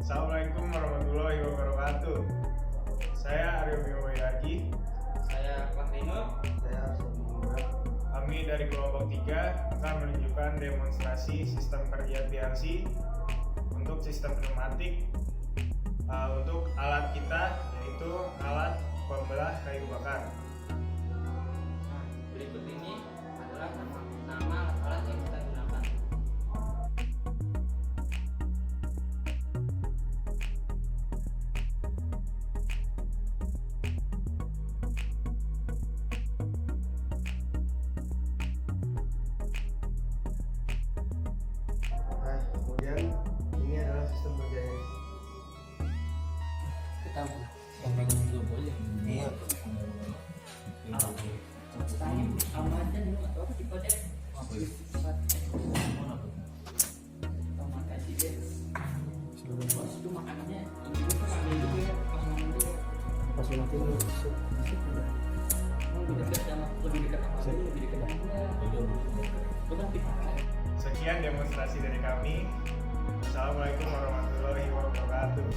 Assalamualaikum warahmatullahi wabarakatuh. Saya Aryo Wiwoyaki. Saya Pneumatik. Saya SOLENOID. Kami dari kelompok 3 akan menunjukkan demonstrasi sistem kerja PNJ untuk sistem pneumatik untuk alat kita, yaitu alat pembelah kayu bakar. Berikut ini adalah nama alat yang kita gunakan. Nah, kemudian ini adalah sistem kerjanya. Kita Orang dulu boleh. Iya. sama aja nih atau apa tipe deh. Bos itu makanannya ini kan ambil dulu ya, pas nanti lu masuk di situ ya. Lebih dekat sama lebih dekat itu kan tipe. Sekian demonstrasi dari kami. Assalamualaikum warahmatullahi wabarakatuh.